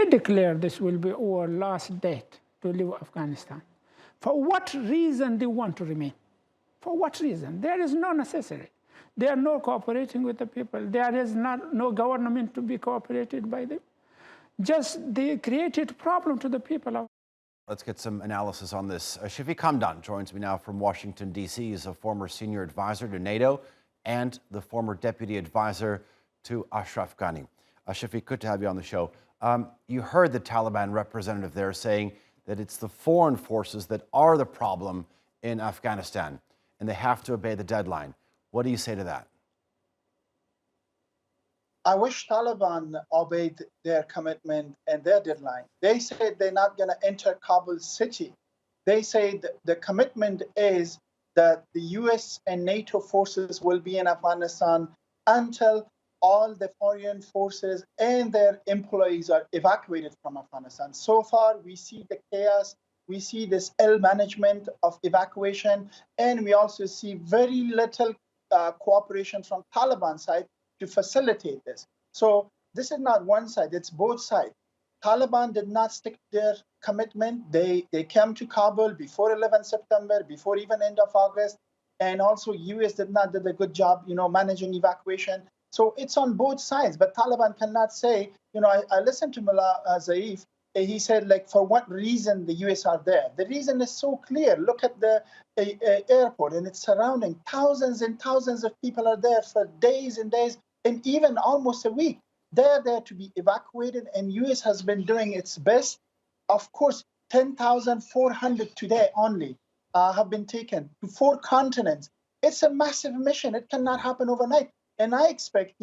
they declare this will be our last date to leave Afghanistan. For what reason they want to remain? For what reason? There is no necessity. They are not cooperating with the people. There is no government to be cooperated by them. Just they created problem to the people. Let's get some analysis on this. Shafiq Hamdam joins me now from Washington, D.C. He's a former senior advisor to NATO and the former deputy advisor to Ashraf Ghani. Shafiq, good to have you on the show. You heard the Taliban representative there saying that it's the foreign forces that are the problem in Afghanistan, and they have to obey the deadline. What do you say to that? I wish Taliban obeyed their commitment and their deadline. They said they're not going to enter Kabul city. They said the commitment is that the US and NATO forces will be in Afghanistan until all the foreign forces and their employees are evacuated from Afghanistan. So far, we see the chaos. We see this ill management of evacuation, and we also see very little cooperation from Taliban side to facilitate this. So this is not one side, it's both sides. Taliban did not stick to their commitment. They came to Kabul before 11 September, before even end of August, and also US did not do a good job, managing evacuation. So it's on both sides, but Taliban cannot say, I listened to Mullah Zaif. He said, for what reason the US are there? The reason is so clear. Look at the airport and its surrounding. Thousands and thousands of people are there for days and days, and even almost a week. They're there to be evacuated, and US has been doing its best. Of course, 10,400 today only have been taken to 4 continents. It's a massive mission. It cannot happen overnight. And I expect,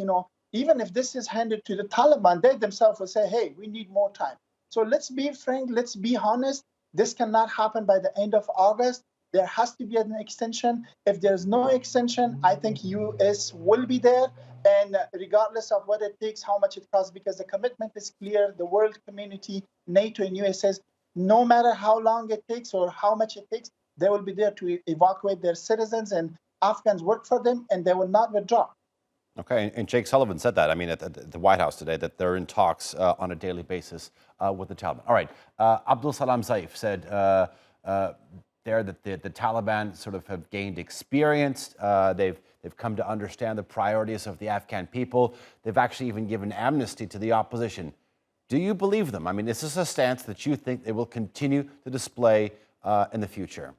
even if this is handed to the Taliban, they themselves will say, hey, we need more time. So let's be frank, let's be honest. This cannot happen by the end of August. There has to be an extension. If there's no extension, I think US will be there. And regardless of what it takes, how much it costs, because the commitment is clear, the world community, NATO and US says, no matter how long it takes or how much it takes, they will be there to evacuate their citizens, and Afghans work for them, and they will not withdraw. Okay, and Jake Sullivan said that, at the White House today, that they're in talks on a daily basis with the Taliban. All right, Abdul Salam Zaif said there that the Taliban sort of have gained experience. They've come to understand the priorities of the Afghan people. They've actually even given amnesty to the opposition. Do you believe them? Is this a stance that you think they will continue to display in the future?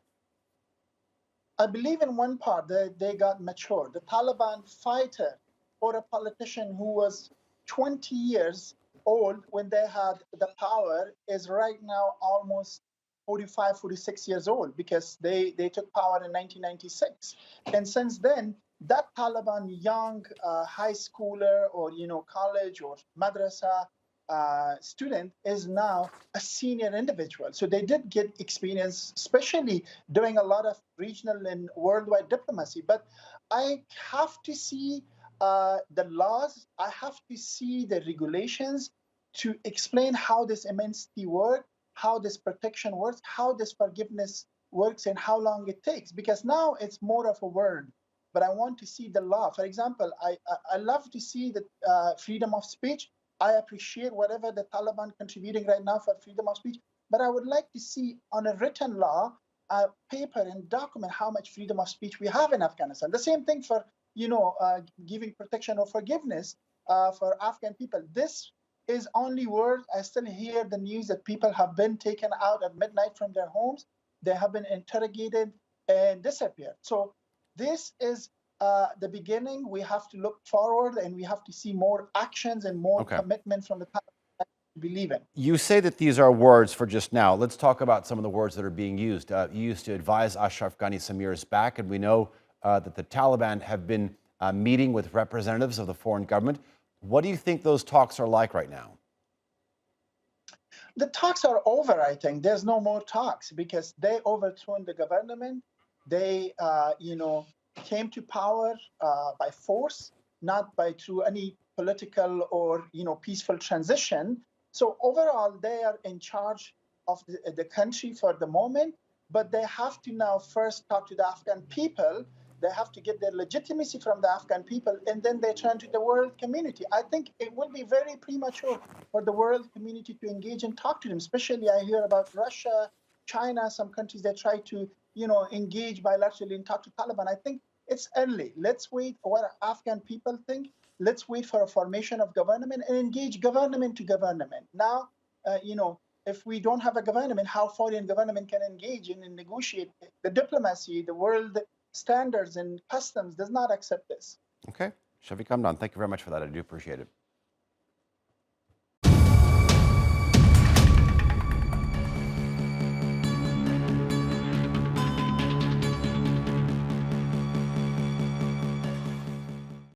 I believe in one part that they got mature. The Taliban fighter or a politician who was 20 years old when they had the power is right now almost 45, 46 years old, because they took power in 1996. And since then, that Taliban young high schooler or college or madrasa student is now a senior individual. So they did get experience, especially doing a lot of regional and worldwide diplomacy. But I have to see the laws, I have to see the regulations to explain how this immensity works, how this protection works, how this forgiveness works, and how long it takes. Because now it's more of a word, but I want to see the law. For example, I love to see the freedom of speech. I appreciate whatever the Taliban contributing right now for freedom of speech, but I would like to see on a written law, paper and document how much freedom of speech we have in Afghanistan. The same thing for, giving protection or forgiveness for Afghan people. This is only words. I still hear the news that people have been taken out at midnight from their homes. They have been interrogated and disappeared. So this is the beginning. We have to look forward, and we have to see more actions and more commitment from the Taliban to believe in. You say that these are words for just now. Let's talk about some of the words that are being used. You used to advise Ashraf Ghani some years back, and we know that the Taliban have been meeting with representatives of the foreign government. What do you think those talks are like right now? The talks are over, I think. There's no more talks because they overthrown the government. They, came to power by force, not by through any political or peaceful transition. So overall, they are in charge of the country for the moment, but they have to now first talk to the Afghan people They have to get their legitimacy from the Afghan people, and then they turn to the world community. I think it will be very premature for the world community to engage and talk to them. Especially, I hear about Russia, China, some countries that try to, engage bilaterally and talk to Taliban. I think it's early. Let's wait what Afghan people think. Let's wait for a formation of government and engage government to government. Now, if we don't have a government, how foreign government can engage in and negotiate? The diplomacy, the world standards and customs does not accept this. Okay. Shafiq Hamdam, thank you very much for that. I do appreciate it.